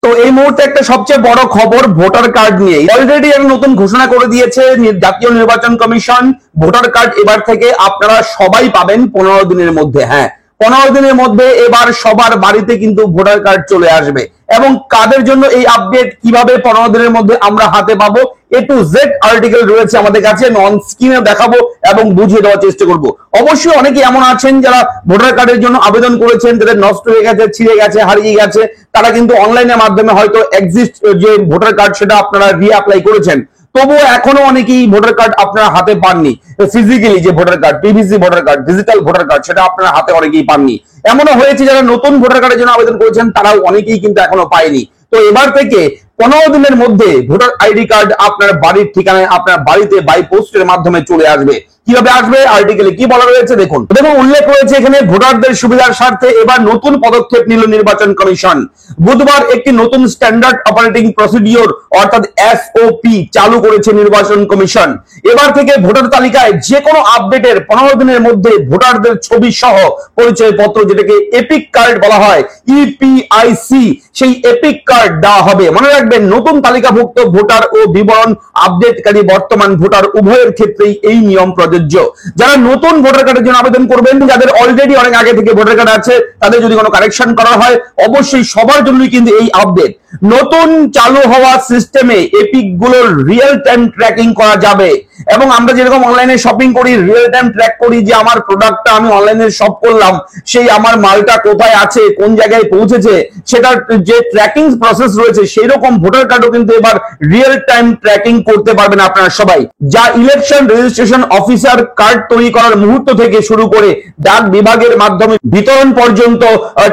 তো এই মুহূর্তে একটা সবচেয়ে বড় খবর ভোটার কার্ড নিয়ে অলরেডি একটা নতুন ঘোষণা করে দিয়েছে জাতীয় নির্বাচন কমিশন। ভোটার কার্ড এবার থেকে আপনারা সবাই পাবেন 15 দিনের মধ্যে। হ্যাঁ, 15 দিনের মধ্যে এবার সবার বাড়িতে কিন্তু ভোটার কার্ড চলে আসবে। এবং কাদের জন্য এই আপডেট, কিভাবে 15 দিনের মধ্যে আমরা হাতে পাবো, এ টু জেড আর্টিকেল রয়েছে আমাদের কাছে। আমি অন স্ক্রিনে দেখাবো এবং বুঝিয়ে দেওয়ার চেষ্টা করব। অবশ্যই অনেকে এমন আছেন যারা ভোটার কার্ডের জন্য আবেদন করেছেন, তাদের নষ্ট হয়ে গেছে, ছিঁড়ে গেছে, হারিয়ে গেছে, তারা কিন্তু অনলাইনের মাধ্যমে হয়তো এক্সিস্ট যে ভোটার কার্ড সেটা আপনারা রিঅ্যাপ্লাই করেছেন। তবুও এখনো অনেকেই ভোটার কার্ড আপনারা হাতে পাননি। ফিজিক্যালি যে voter card, PVC voter card, digital voter card, সেটা আপনারা হাতে অনেকেই পাননি। এমনও হয়েছে যারা নতুন ভোটার কার্ডের জন্য আবেদন করেছেন তারাও অনেকেই কিন্তু এখনো পায়নি। তো এবার থেকে 15 দিনের মধ্যে ভোটার আইডি কার্ড আপনার বাড়ির ঠিকানায়, আপনার বাড়িতে বাই পোস্টের মাধ্যমে চলে আসবে। কিভাবে আসবে, আর্টিকেলে কি বলা রয়েছে দেখুন। এবং উল্লেখ রয়েছে এখানে ভোটারদের সুবিধার স্বার্থে এবার নতুন পদক্ষেপ নিল নির্বাচন কমিশন। বুধবার একটি নতুন স্ট্যান্ডার্ড অপারেটিং প্রসিডিওর অর্থাৎ এসওপি চালু করেছে নির্বাচন কমিশন। এবার থেকে ভোটার তালিকায় যে কোনো আপডেটের 15 দিনের মধ্যে ভোটারদের ছবি সহ পরিচয় পত্র, যেটাকে এপিক কার্ড বলা হয়, ইপিআইসি, সেই এপিক কার্ড দেওয়া হবে। মনে রাখবেন, নতুন তালিকাভুক্ত ভোটার ও বিবরণ আপডেটকারী বর্তমান ভোটার উভয়ের ক্ষেত্রেই এই নিয়ম প্রযোজ্য। যারা নতুন ভোটার কার্ডের জন্য আবেদন করবেন, যাদের অলরেডি অনেক আগে থেকে ভোটার কার্ড আছে, তাদের যদি কোনো কারেকশন করা হয়, অবশ্যই সবার জন্যই কিন্তু এই আপডেট। নতুন চালু হওয়া সিস্টেমে এপিক গুলোর রিয়েল টাইম ট্র্যাকিং করা যাবে। এবং আমরা যেরকম অনলাইনে শপিং করি, রিয়েল টাইম ট্র্যাক করি যে আমার প্রোডাক্টটা আমি অনলাইনে শপ করলাম, সেই আমার মালটা কোথায় আছে, কোন জায়গায় পৌঁছেছে, সেটার যে ট্র্যাকিং প্রসেস রয়েছে, সেই রকম ভোটার কার্ডও কিন্তু এবার রিয়েল টাইম ট্র্যাকিং করতে পারবেন আপনারা সবাই। যা ইলেকশন রেজিস্ট্রেশন অফিসার কার্ড তৈরি করার মুহূর্ত থেকে শুরু করে ডাক বিভাগের মাধ্যমে বিতরণ পর্যন্ত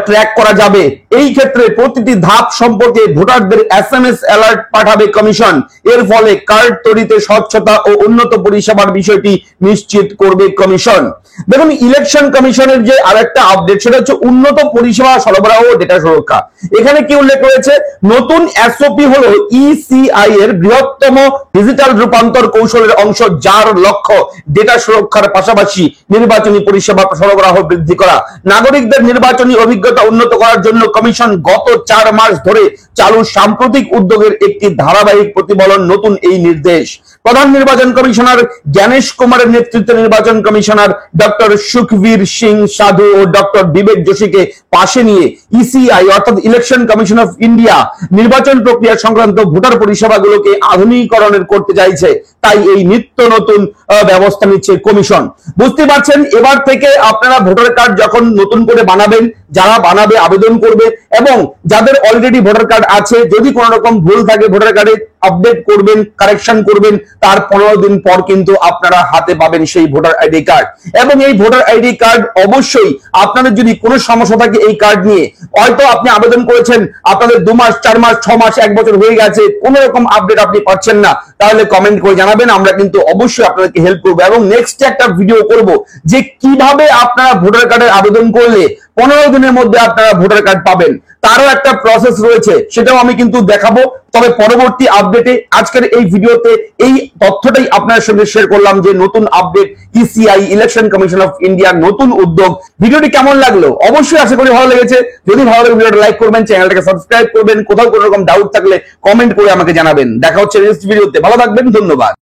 ট্র্যাক করা যাবে। এই ক্ষেত্রে প্রতিটি ধাপ সম্পর্কে ভোটারদের এসএমএস অ্যালার্ট পাঠাবে কমিশন। এর ফলে কার্ড তৈরিতে স্বচ্ছতা ও উন্নত পরিষেবার বিষয়টি নিশ্চিত করবে কমিশন। দেখুন, ইলেকশন কমিশনের যে আরেকটা আপডেট, সেটা হচ্ছে উন্নত পরিষেবা সরবরাহ ও ডেটা সুরক্ষা। এখানে কি উল্লেখ রয়েছে, নতুন এসওপি হলো ইসিআই এর বৃহত্তম ডিজিটাল রূপান্তর কৌশলের অংশ, যার লক্ষ্য ডেটা সুরক্ষার পাশাপাশি নির্বাচনী পরিষেবা সরবরাহ বৃদ্ধি করা। নাগরিকদের নির্বাচনী অভিজ্ঞতা উন্নত করার জন্য কমিশন গত 4 মাস ধরে চালু সাম্প্রতিক উদ্যোগের একটি ধারাবাহিক প্রতিফলন নতুন এই নির্দেশ। প্রধান নির্বাচন কমিশনার জ্ঞানেশ কুমারের নেতৃত্বে নির্বাচন কমিশনার ডক্টর সুখবীর সিং সাধু ও ডক্টর বিবেক যোশীকে পাশে নিয়ে ইসিআই অর্থাৎ ইলেকশন কমিশন অফ ইন্ডিয়া নির্বাচন প্রক্রিয়া সংক্রান্ত ভোটার পরিষেবাগুলোকে আধুনিকরণের করতে চাইছে। তাই এই নিত্য নতুন ব্যবস্থা নিচ্ছে কমিশন। বুঝতে পারছেন, এবার থেকে আপনারা ভোটার কার্ড যখন নতুন করে বানাবেন, যারা বানাবে আবেদন করবে, এবং যাদের অলরেডি ভোটার কার্ড আছে, যদি কোনো রকম ভুল থাকে ভোটার কার্ডে আপডেট করবেন, কারেকশন করবেন, তার 15 দিন পর কিন্তু আপনারা হাতে পাবেন সেই ভোটার আইডি কার্ড। এবং এই ভোটার আইডি কার্ড অবশ্যই আপনাদের যদি কোনো সমস্যা থাকে এই কার্ড নিয়ে, হয়তো আপনি আবেদন করেছেন, আপনাদের 2 মাস, 4 মাস, 6 মাস, 1 বছর হয়ে গেছে, কোনো রকম আপডেট আপনি পাচ্ছেন না, তাহলে কমেন্ট করে জানাবেন। আমরা কিন্তু অবশ্যই আপনাদেরকে হেল্প করবো। এবং নেক্সট একটা ভিডিও করব যে কিভাবে আপনারা ভোটার কার্ডের আবেদন করলে 15 দিনের মধ্যে আপনারা ভোটার কার্ড পাবেন, তারও একটা প্রসেস রয়েছে, সেটাও আমি কিন্তু দেখাবো। তবে পরবর্তী আপডেটে, আজকের এই ভিডিওতে এই তথ্যটাই আপনার সঙ্গে শেয়ার করলাম যে নতুন update ECI election commission of ইন্ডিয়ার নতুন উদ্যোগ। ভিডিওটি কেমন লাগলো অবশ্যই আশা করি ভালো লেগেছে। যদি ভালো লাগে ভিডিওটা লাইক করবেন, চ্যানেলটাকে সাবস্ক্রাইব করবেন। কোথাও কোনো রকম ডাউট থাকলে কমেন্ট করে আমাকে জানাবেন। দেখা হচ্ছে নেক্সট ভিডিওতে। ভালো থাকবেন, ধন্যবাদ।